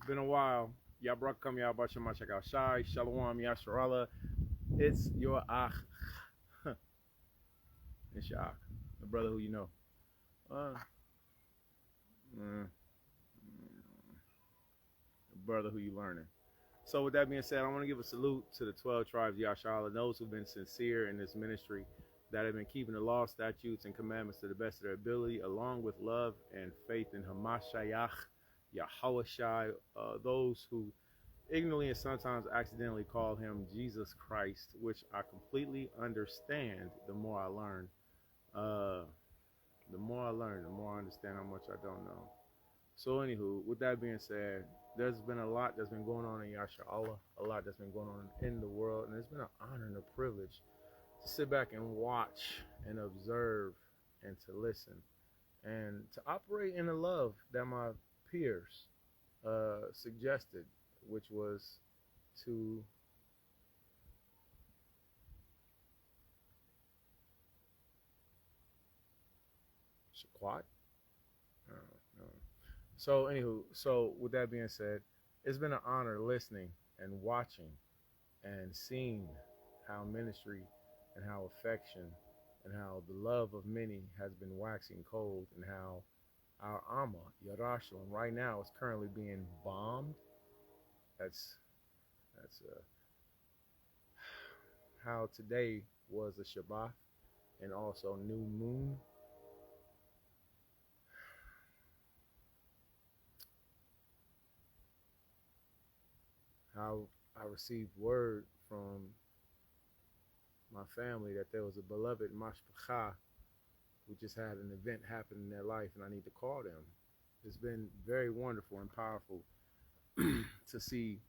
Been a while. Yabrakam Yabashim Mashakal Shai, Shalom, Yasharahla. It's your Ach. It's your Ach, the brother who you know. Uh, mm, the brother who you learning. So with that being said, I want to give a salute to the 12 tribes of Yasharahla, those who've been sincere in this ministry, that have been keeping the law, statutes, and commandments to the best of their ability, along with love and faith in Hamashayach, Yahawashai, those who ignorantly and sometimes accidentally call him Jesus Christ, which I completely understand the more I learn. Uh, the more I learn, the more I understand how much I don't know. So anywho, with that being said, there's been a lot that's been going on in Yasharahla, a lot that's been going on in the world, and it's been an honor and a privilege to sit back and watch and observe and to listen and to operate in the love that my peers suggested, which was to squat. No. So anywho, so with that being said, it's been an honor listening and watching and seeing how ministry and how affection and how the love of many has been waxing cold, and how our Amma, Yarashla, right now is currently being bombed. That's how today was a Shabbat and also new moon. How I received word from my family that there was a beloved mashpacha who just had an event happen in their life, and I need to call them. It's been very wonderful and powerful to see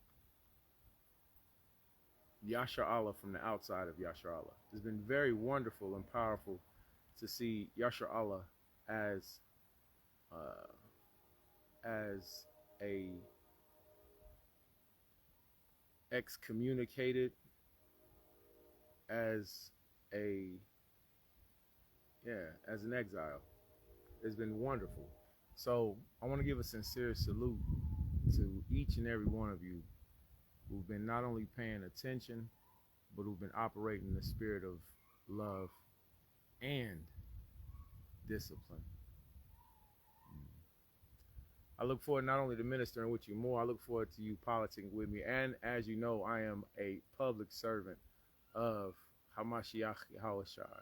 Yasharahla from the outside of Yasharahla. It's been very wonderful and powerful to see Yasharahla as uh, as a excommunicated, as a as an exile. It's been wonderful. So I want to give a sincere salute to each and every one of you who've been not only paying attention, but who've been operating in the spirit of love and discipline. I look forward not only to ministering with you more, I look forward to you politicking with me. And as you know, I am a public servant of Hamashiach Yahawashai.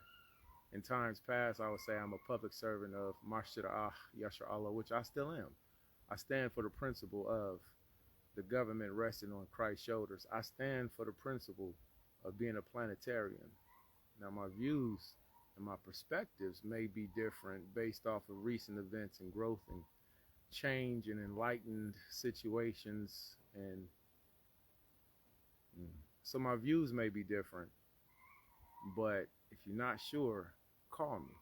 In times past, I would say I'm a public servant of Mashirah Yasharahla, which I still am. I stand for the principle of the government resting on Christ's shoulders. I stand for the principle of being a planetarian. Now, my views and my perspectives may be different based off of recent events and growth and change and enlightened situations, and so my views may be different. But if you're not sure, call me.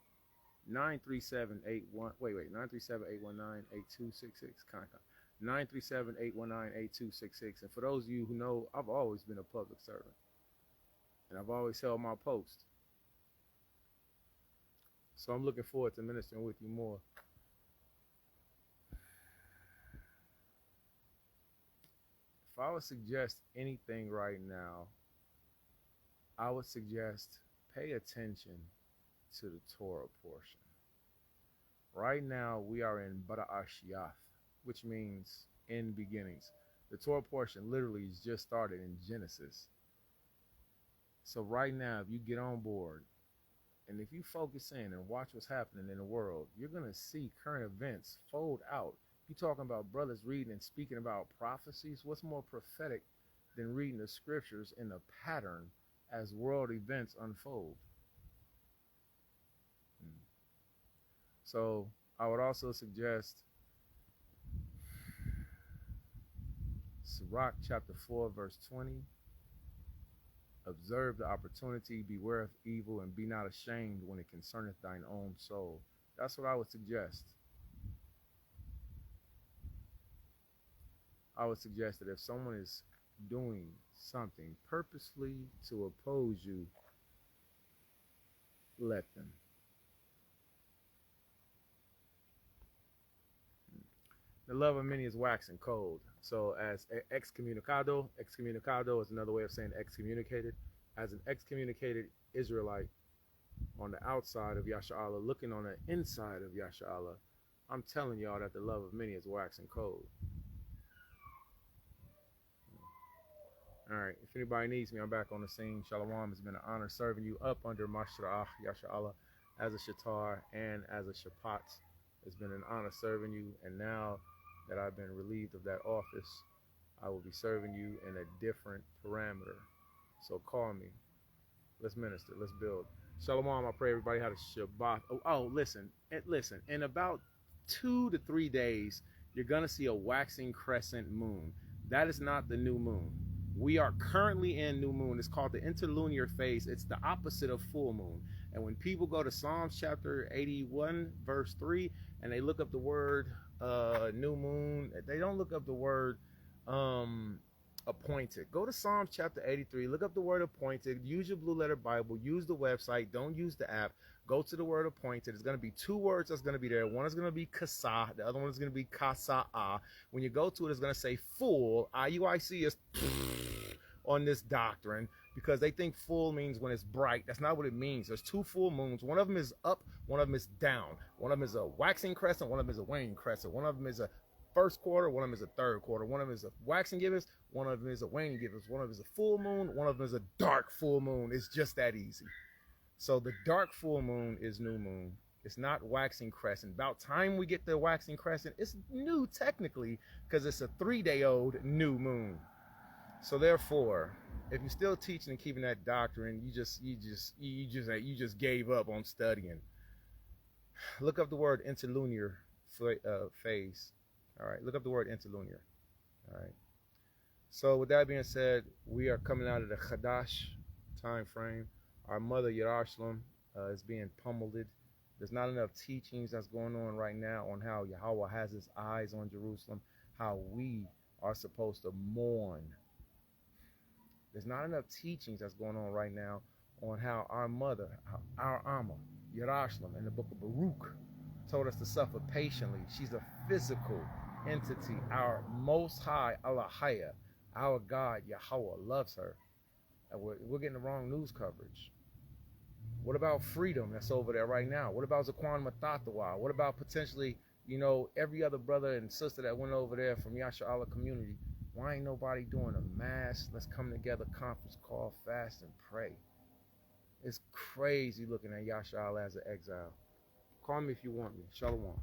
937-81 937-819-8266. 937-819-8266. And for those of you who know, I've always been a public servant, and I've always held my post. So I'm looking forward to ministering with you more. If I would suggest anything right now, I would suggest pay attention to the Torah portion. Right now, we are in Bara'ashiath, which means in beginnings. The Torah portion literally is just started in Genesis. So right now, if you get on board, and if you focus in and watch what's happening in the world, you're going to see current events fold out. You're talking about brothers reading and speaking about prophecies. What's more prophetic than reading the scriptures in a pattern as world events unfold? So I would also suggest Sirach chapter 4, verse 20. Observe the opportunity, beware of evil, and be not ashamed when it concerneth thine own soul. That's what I would suggest. I would suggest that if someone is doing something purposely to oppose you, let them. The love of many is waxing cold. So as excommunicado is another way of saying excommunicated. As an excommunicated Israelite on the outside of Yasharahla, looking on the inside of Yasharahla, I'm telling y'all that the love of many is waxing cold. All right, if anybody needs me, I'm back on the scene. Shalom, it's been an honor serving you up under Mashra'ach Yasharahla as a Shatar and as a Shapat. It's been an honor serving you, and now that I've been relieved of that office, I will be serving you in a different parameter. So call me. Let's minister. Let's build. Shalom. I pray everybody had a Shabbat. Listen. In about 2 to 3 days, you're going to see a waxing crescent moon. That is not the new moon. We are currently in new moon. It's called the interlunar phase. It's the opposite of full moon. And when people go to Psalms chapter 81, verse 3, and they look up the word new moon, they don't look up the word appointed. Go to Psalms chapter 83, look up the word appointed, use your Blue Letter Bible, use the website, don't use the app, go to the word appointed. There's going to be 2 words that's going to be there. One is going to be kasa, the other one is going to be kasa'a. When you go to it, it's going to say full. IUIC is on this doctrine because they think full means when it's bright. That's not what it means. There's 2 full moons. One of them is up, one of them is down. One of them is a waxing crescent, one of them is a waning crescent. One of them is a first quarter, one of them is a third quarter. One of them is a waxing gibbous, one of them is a waning gibbous. One of them is a full moon, one of them is a dark full moon. It's just that easy. So the dark full moon is new moon. It's not waxing crescent. About time we get the waxing crescent, it's new technically because it's a 3-day-old new moon. So therefore, if you're still teaching and keeping that doctrine, you just gave up on studying. Look up the word interlunar phase. All right, look up the word interlunar. All right. So with that being said, we are coming out of the Chadash time frame. Our mother Yasharahla is being pummeled. There's not enough teachings that's going on right now on how Yahweh has his eyes on Jerusalem, how we are supposed to mourn. There's not enough teachings that's going on right now on how our mother, our Amma, Yasharahla, in the book of Baruch, told us to suffer patiently. She's a physical entity. Our Most High, Allahaya, our God, Yahweh, loves her. And we're getting the wrong news coverage. What about freedom that's over there right now? What about Zaquan Matatawa? What about potentially, every other brother and sister that went over there from Yasharahla community? Why ain't nobody doing a mass? Let's come together, conference call, fast, and pray. It's crazy looking at Yasharahla as an exile. Call me if you want me. Shalom.